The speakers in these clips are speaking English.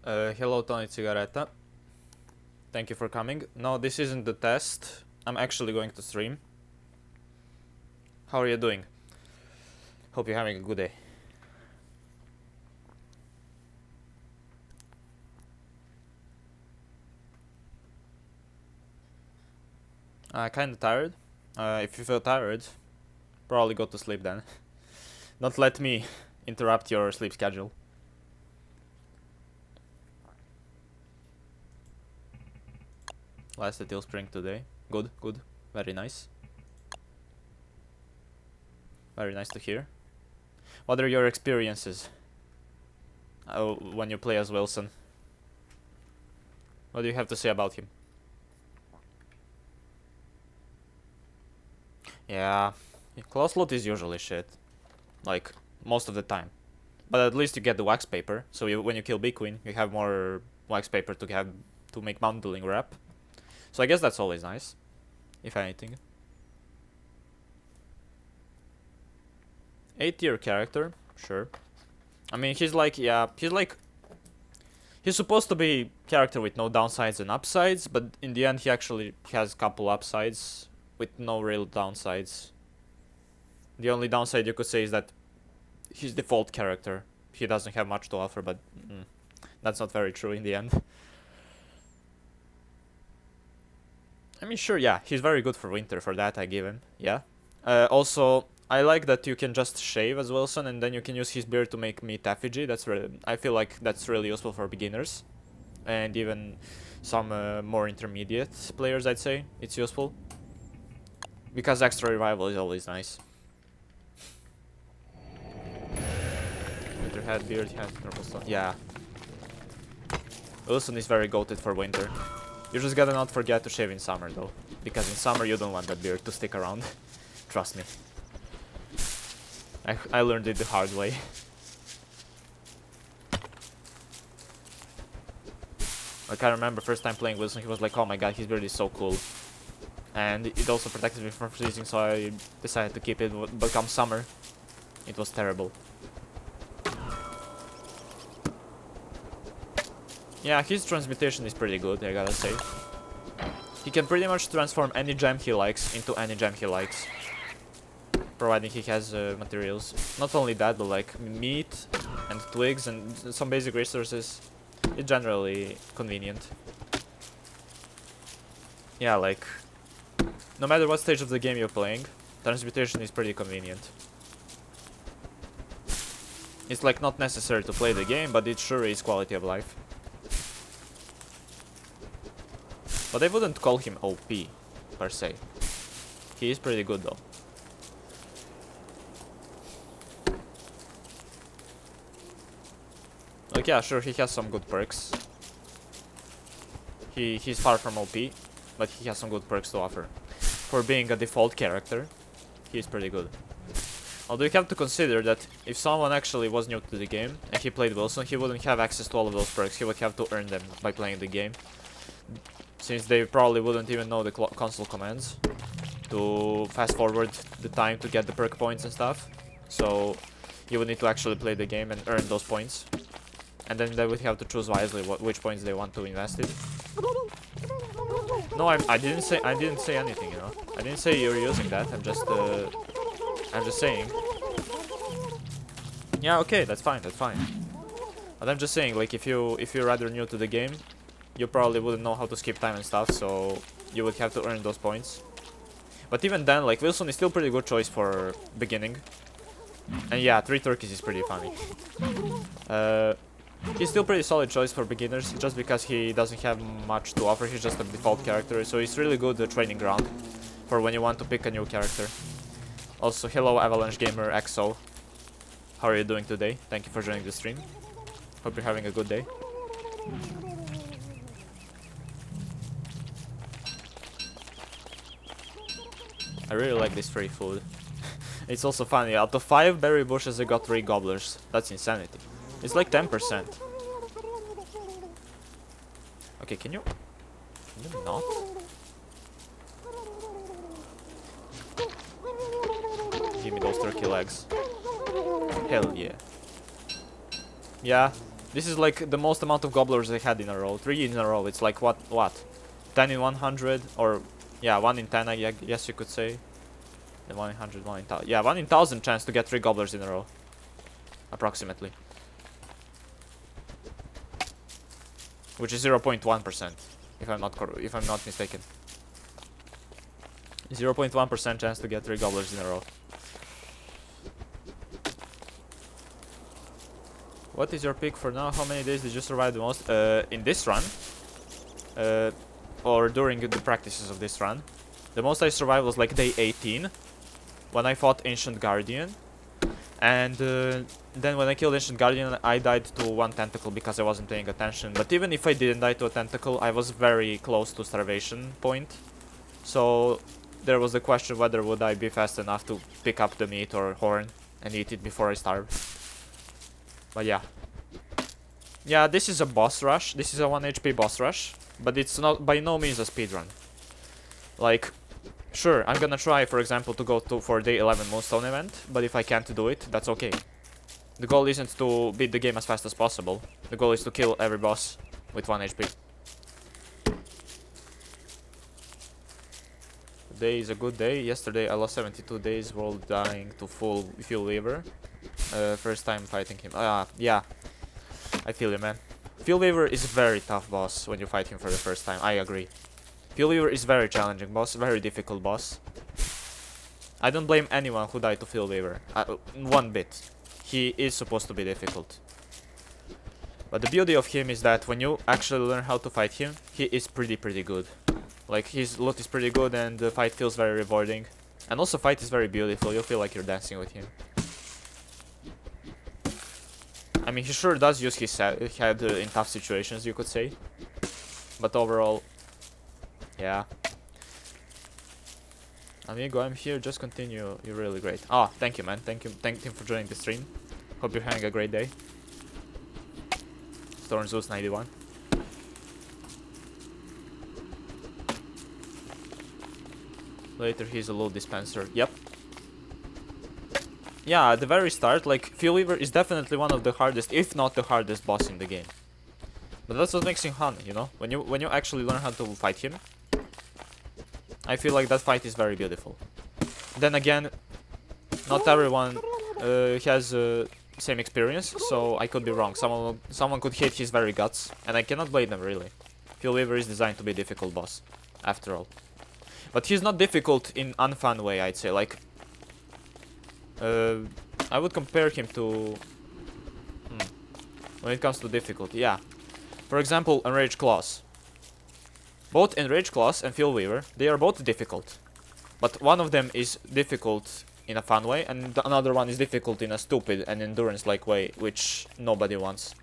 Hello, Tony Cigaretta. Thank you for coming. No, this isn't the test. I'm actually going to stream. How are you doing? Hope you're having a good day. Kinda tired. If you feel tired, probably go to sleep then. Don't let me interrupt your sleep schedule. Lasted till spring today. Good, good. Very nice. Very nice to hear. What are your experiences when you play as Wilson? What do you have to say about him? Yeah, close loot is usually shit. Like, most of the time. But at least you get the wax paper, so when you kill Big Queen, you have more wax paper to make Mount Dueling rep. So I guess that's always nice, if anything. 8-tier character, sure. I mean, he's supposed to be character with no downsides and upsides, but in the end he actually has a couple upsides with no real downsides. The only downside you could say is that his default character, he doesn't have much to offer, but that's not very true in the end. I mean, sure, yeah, he's very good for winter, for that I give him, yeah. Also, I like that you can just shave as Wilson, and then you can use his beard to make meat effigy. I feel like that's really useful for beginners, and even some more intermediate players, I'd say, it's useful. Because extra revival is always nice. Winter hat, beard hat, purple stuff, yeah. Wilson is very goated for winter. You just gotta not forget to shave in summer though, because in summer you don't want that beard to stick around. Trust me. I learned it the hard way. Like, I remember first time playing Wilson, he was like, oh my god, his beard is so cool. And it also protected me from freezing, so I decided to keep it, but come summer, it was terrible. Yeah, his transmutation is pretty good, I gotta say. He can pretty much transform any gem he likes into any gem he likes, providing he has materials. Not only that, but like meat and twigs and some basic resources. It's generally convenient. Yeah, like, no matter what stage of the game you're playing, transmutation is pretty convenient. It's like not necessary to play the game, but it sure is quality of life. But I wouldn't call him OP, per se. He is pretty good though. Like, yeah, sure, he has some good perks. He's far from OP, but he has some good perks to offer. For being a default character, he's pretty good. Although you have to consider that if someone actually was new to the game and he played Wilson, he wouldn't have access to all of those perks. He would have to earn them by playing the game, since they probably wouldn't even know the console commands to fast forward the time to get the perk points and stuff. So you would need to actually play the game and earn those points, and then they would have to choose wisely which points they want to invest in. No, I didn't say anything, you know. I didn't say you're using that. I'm just saying. Yeah, okay, that's fine, that's fine. But I'm just saying, like, if you're rather new to the game, you probably wouldn't know how to skip time and stuff, so you would have to earn those points. But even then, like, Wilson is still pretty good choice for beginning. And yeah, 3 turkeys is pretty funny. He's still pretty solid choice for beginners, just because he doesn't have much to offer. He's just a default character, so he's really good training ground for when you want to pick a new character. Also, hello Avalanche Gamer XO. How are you doing today? Thank you for joining the stream. Hope you're having a good day. I really like this free food. It's also funny, out of 5 berry bushes I got 3 gobblers. That's insanity. It's like 10%. Okay, can you not? Give me those turkey legs. Hell yeah. Yeah, This is like the most amount of gobblers I had in a row. 3 in a row. It's like what? 10 in 100 or yeah, 1 in 10 I guess you could say. And 1 in 100, 1 in 1000. Yeah, 1 in 1000 chance to get 3 gobblers in a row. Approximately. Which is 0.1%, if I'm not mistaken. 0.1% chance to get 3 gobblers in a row. What is your pick for now? How many days did you survive the most? In this run, or during the practices of this run, the most I survived was like day 18, when I fought Ancient Guardian, and then when I killed Ancient Guardian, I died to 1 tentacle because I wasn't paying attention. But even if I didn't die to a tentacle, I was very close to starvation point, so there was the question whether would I be fast enough to pick up the meat or horn and eat it before I starve. But yeah. Yeah, this is a boss rush. This is a 1 HP boss rush. But it's not by no means a speedrun. Like, sure, I'm gonna try, for example, to go for day 11 Moonstone event. But if I can't do it, that's okay. The goal isn't to beat the game as fast as possible. The goal is to kill every boss with 1 HP. Today is a good day. Yesterday I lost 72 days while dying to full Fuel Weaver. First time fighting him. Yeah. I feel you, man. Fuel Weaver is a very tough boss when you fight him for the first time. I agree. Fuel Weaver is very challenging boss, very difficult boss. I don't blame anyone who died to Fuel Weaver. One bit. He is supposed to be difficult. But the beauty of him is that when you actually learn how to fight him, he is pretty good. Like, his loot is pretty good and the fight feels very rewarding. And also fight is very beautiful, you feel like you're dancing with him. I mean, he sure does use his head in tough situations, you could say. But overall, yeah. Amigo, I'm here, just continue, you're really great. Ah, thank you, man, thank him for joining the stream. Hope you're having a great day. Storm Zeus 91. Later he's a loot dispenser. Yep. Yeah, at the very start, like, Fuel Weaver is definitely one of the hardest, if not the hardest boss in the game. But that's what makes him fun, you know? When you actually learn how to fight him, I feel like that fight is very beautiful. Then again, not everyone has same experience, so I could be wrong. Someone could hate his very guts, and I cannot blame them really. Fuel Weaver is designed to be a difficult boss, after all. But he's not difficult in unfun way, I'd say. Like, I would compare him to... when it comes to difficulty, yeah. For example, Enraged Claws. Both Enraged Claws and Fuel Weaver, they are both difficult. But one of them is difficult in a fun way, and another one is difficult in a stupid and endurance-like way, which nobody wants.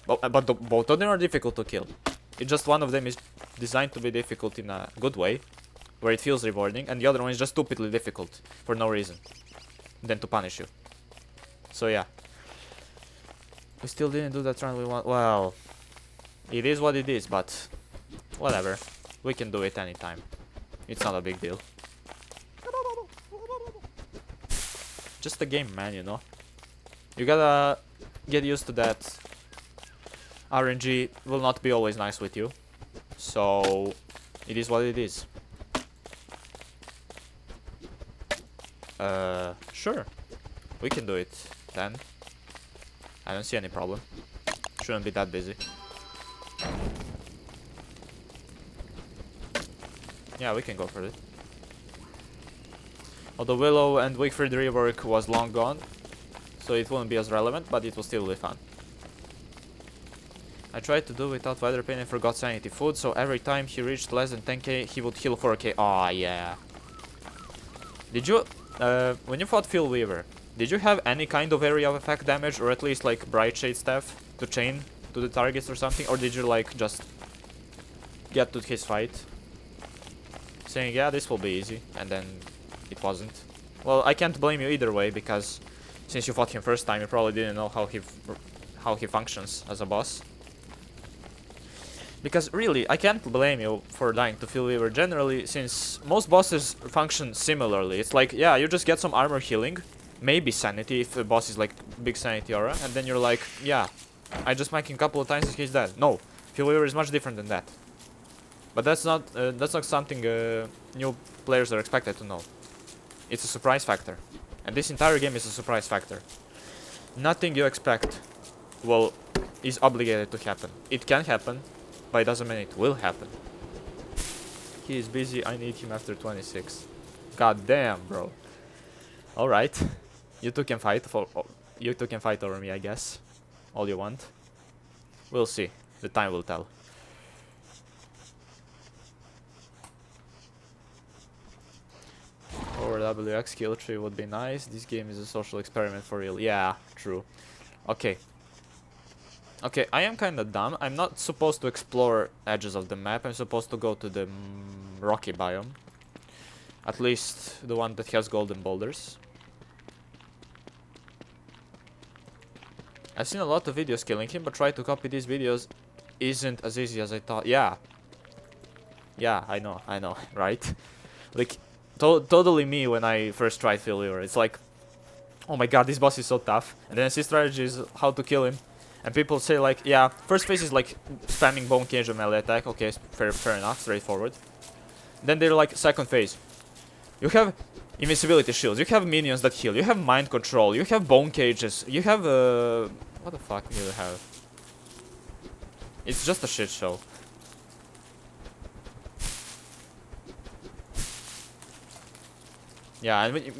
But both of them are difficult to kill. It's just one of them is designed to be difficult in a good way, where it feels rewarding, and the other one is just stupidly difficult, for no reason, than to punish you. So yeah. We still didn't do that run we want. Well, it is what it is, but whatever. We can do it anytime. It's not a big deal. Just a game, man, you know? You gotta get used to that. RNG will not be always nice with you. So, it is what it is. Sure. We can do it then. I don't see any problem. Shouldn't be that busy. Yeah, we can go for it. Although Willow and Wickford rework was long gone, so it wouldn't be as relevant, but it will still be fun. I tried to do without Weather Pain and forgot Sanity Food, so every time he reached less than 10k, he would heal 4k. Aw, yeah. Did you, when you fought Fuel Weaver, did you have any kind of area of effect damage, or at least like Bright Shade Staff to chain to the targets or something, or did you like just get to his fight saying, yeah, this will be easy, and then it wasn't? Well, I can't blame you either way, because since you fought him first time, you probably didn't know how he functions as a boss. Because really, I can't blame you for dying to Fuel Weaver generally, since most bosses function similarly. It's like, yeah, you just get some armor healing, maybe sanity if the boss is like big sanity aura, and then you're like, yeah, I just smack him a couple of times and he's dead. No, Phil Weaver is much different than that. But that's not something new players are expected to know. It's a surprise factor. And this entire game is a surprise factor. Nothing you expect is obligated to happen. It can happen, but it doesn't mean it will happen. He is busy, I need him after 26. God damn, bro. Alright. You two can fight over me, I guess. All you want. We'll see. The time will tell. Or WX kill tree would be nice. This game is a social experiment for real. Yeah, true. Okay. Okay, I am kinda dumb. I'm not supposed to explore edges of the map. I'm supposed to go to the rocky biome. At least the one that has golden boulders. I've seen a lot of videos killing him, but try to copy these videos isn't as easy as I thought. Yeah. Yeah, I know, right? Like, totally me when I first tried Phil Weaver. It's like, oh my god, this boss is so tough. And then I see strategies how to kill him. And people say like, yeah, first phase is like spamming bone cage or melee attack. Okay, fair enough, straightforward. Then they're like, second phase. You have invincibility shields, you have minions that heal, you have mind control, you have bone cages, you have what the fuck do you have? It's just a shit show. Yeah, and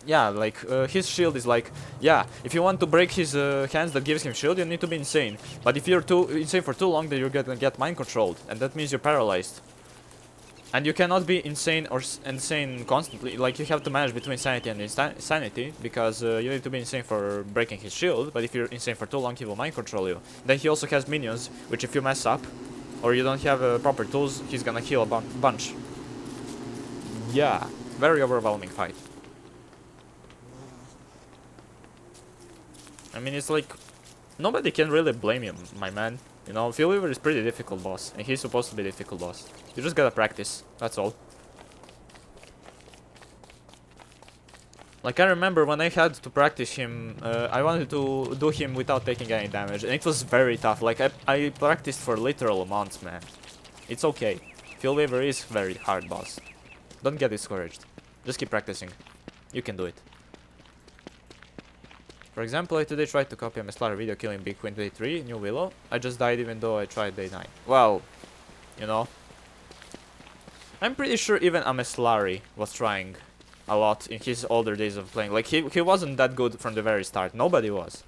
yeah, like his shield is like, yeah, if you want to break his hands that gives him shield, you need to be insane. But if you're too insane for too long, then you're gonna get mind controlled, and that means you're paralyzed. And you cannot be insane or insane constantly. Like, you have to manage between sanity and insanity, because you need to be insane for breaking his shield. But if you're insane for too long, he will mind control you. Then he also has minions, which if you mess up or you don't have proper tools, he's gonna heal a bunch. Yeah, very overwhelming fight. I mean, it's like, nobody can really blame him, my man. You know, Phil Weaver is pretty difficult boss, and he's supposed to be a difficult boss. You just gotta practice, that's all. Like, I remember when I had to practice him, I wanted to do him without taking any damage, and it was very tough. Like, I practiced for literal months, man. It's okay. Phil Weaver is very hard boss. Don't get discouraged. Just keep practicing. You can do it. For example, I today tried to copy a Meslara video killing Big Queen day 3, New Willow. I just died even though I tried day 9. Well, you know. I'm pretty sure even a Meslari was trying a lot in his older days of playing. Like, he wasn't that good from the very start. Nobody was.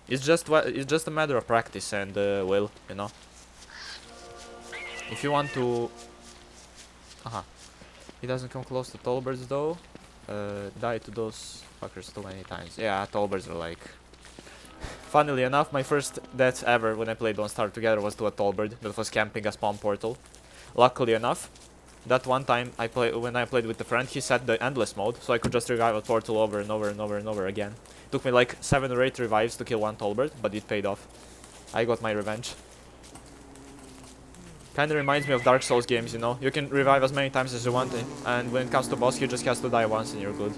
It's just a matter of practice and will, you know. If you want to... He doesn't come close to Tallbirds though. Die to those fuckers too many times. Yeah, Tallbirds are like... Funnily enough, my first death ever when I played Don't Starve Together was to a Tallbird that was camping a spawn portal. Luckily enough, that one time when I played with a friend, he set the endless mode, so I could just revive a portal over and over and over and over again. It took me like 7 or 8 revives to kill one Tallbird, but it paid off. I got my revenge. Kinda reminds me of Dark Souls games, you know? You can revive as many times as you want, and when it comes to boss, he just has to die once and you're good.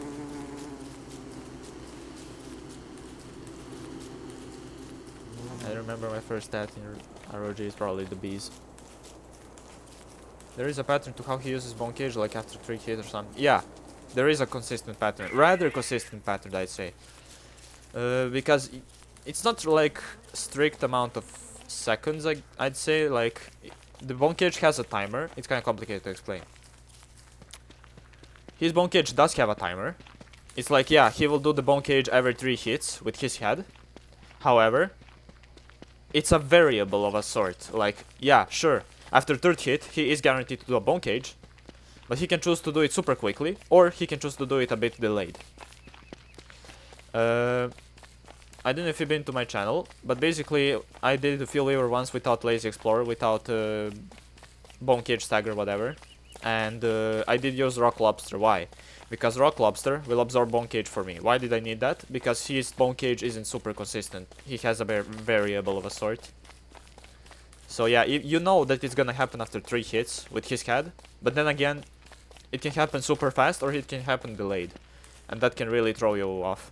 I remember my first stat in ROG is probably the bees. There is a pattern to how he uses Bone Cage, like after 3 hits or something. Yeah, there is a consistent pattern. Rather consistent pattern, I'd say. Because it's not like strict amount of seconds, I'd say. Like, the Bone Cage has a timer. It's kind of complicated to explain. His Bone Cage does have a timer. It's like, yeah, he will do the Bone Cage every 3 hits with his head. However, it's a variable of a sort. Like, yeah, sure. After 3rd hit, he is guaranteed to do a Bone Cage, but he can choose to do it super quickly, or he can choose to do it a bit delayed. I don't know if you've been to my channel, but basically I did the Phil Weaver once without Lazy Explorer, without Bone Cage Stagger, whatever, and I did use Rock Lobster. Why? Because Rock Lobster will absorb Bone Cage for me. Why did I need that? Because his Bone Cage isn't super consistent. He has a variable of a sort. So yeah, you know that it's gonna happen after 3 hits with his head, but then again, it can happen super fast or it can happen delayed, and that can really throw you off.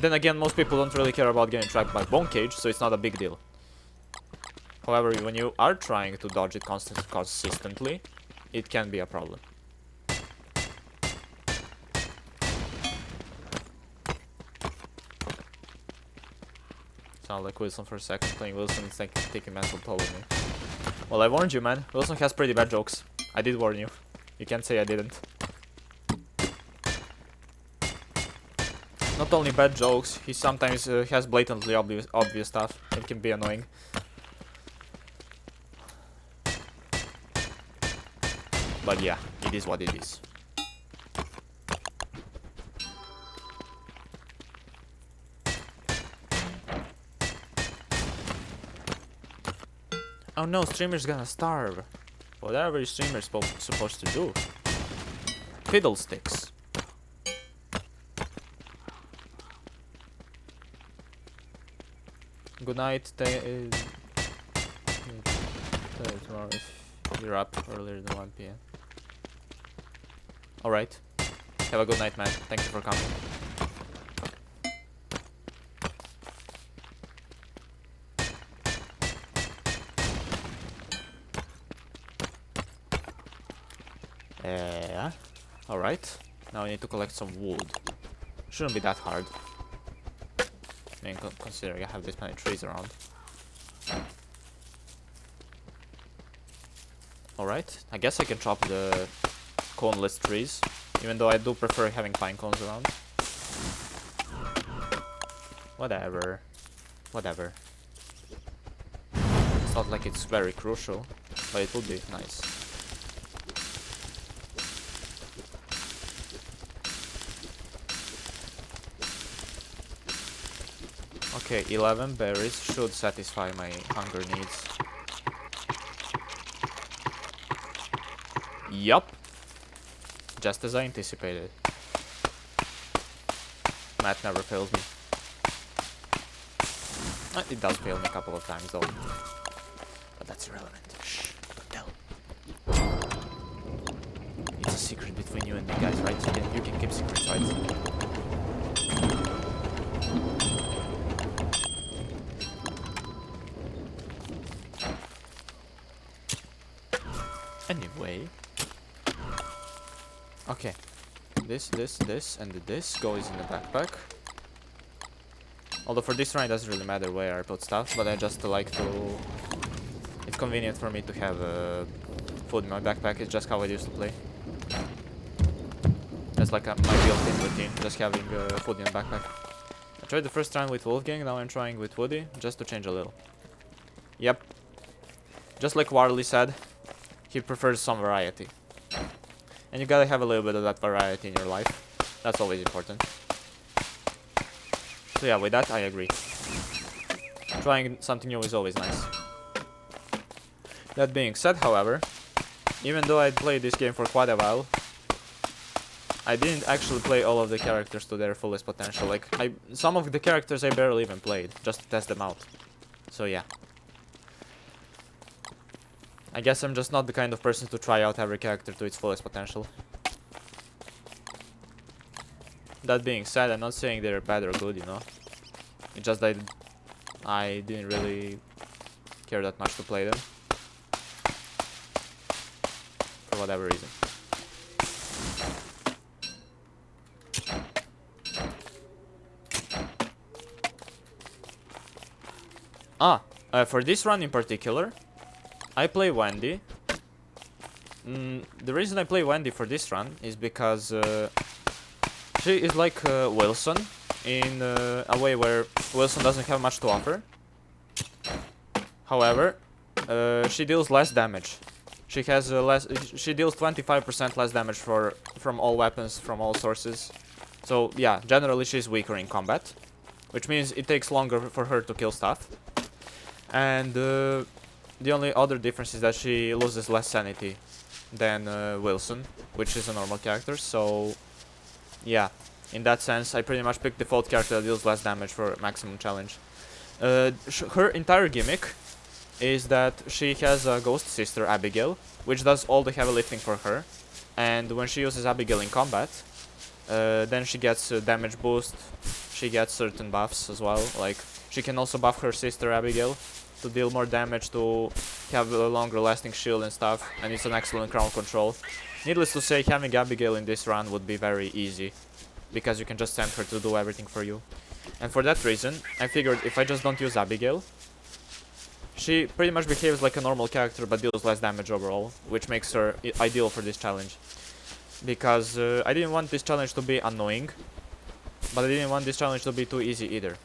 Then again, most people don't really care about getting tracked by Bone Cage, so it's not a big deal. However, when you are trying to dodge it consistently, it can be a problem. Sound like Wilson for a second. Playing Wilson is like taking mental toll on me. Well, I warned you, man. Wilson has pretty bad jokes. I did warn you. You can't say I didn't. Not only bad jokes, he sometimes has blatantly obvious stuff. It can be annoying. But yeah, it is what it is. Oh no, streamer's gonna starve. Whatever your streamer's supposed to do. Fiddlesticks. Good night. Tomorrow if you're up earlier than 1 PM. Alright. Have a good night, man. Thank you for coming. Yeah. Alright. Now I need to collect some wood. Shouldn't be that hard. I mean, considering I have this many trees around. Alright. I guess I can chop the coneless trees. Even though I do prefer having pine cones around. Whatever. Whatever. It's not like it's very crucial, but it would be nice. Okay, 11 berries should satisfy my hunger needs. Yup. Just as I anticipated. Math never fails me. It does fail me a couple of times though. But that's irrelevant. Shh, don't tell. It's a secret between you and me, guys, right? You can keep secrets, right? Anyway. Okay. This, and this goes in the backpack. Although for this run it doesn't really matter where I put stuff, but I just like to... It's convenient for me to have food in my backpack. It's just how I used to play. That's like my built-in routine, just having food in the backpack. I tried the first run with Wolfgang, now I'm trying with Woody, just to change a little. Yep. Just like Warley said, he prefers some variety. And you gotta have a little bit of that variety in your life. That's always important. So yeah, with that I agree. Trying something new is always nice. That being said, however, even though I'd played this game for quite a while, I didn't actually play all of the characters to their fullest potential. Like, some of the characters I barely even played, just to test them out. So yeah. I guess I'm just not the kind of person to try out every character to its fullest potential. That being said, I'm not saying they're bad or good, you know. It's just that I didn't really care that much to play them. For whatever reason. For this run in particular, I play Wendy. The reason I play Wendy for this run is because she is like Wilson in a way where Wilson doesn't have much to offer. However, she deals less damage. She has she deals 25% less damage from all weapons from all sources. So yeah, generally she's weaker in combat, which means it takes longer for her to kill stuff. And the only other difference is that she loses less sanity than Wilson, which is a normal character. So yeah, in that sense, I pretty much picked the default character that deals less damage for maximum challenge. Her entire gimmick is that she has a ghost sister, Abigail, which does all the heavy lifting for her. And when she uses Abigail in combat, then she gets a damage boost, she gets certain buffs as well. Like, she can also buff her sister Abigail to deal more damage, to have a longer lasting shield and stuff, and it's an excellent crown control. Needless to say, having Abigail in this run would be very easy, because you can just send her to do everything for you. And for that reason, I figured if I just don't use Abigail, she pretty much behaves like a normal character but deals less damage overall, which makes her ideal for this challenge. Because I didn't want this challenge to be annoying, but I didn't want this challenge to be too easy either.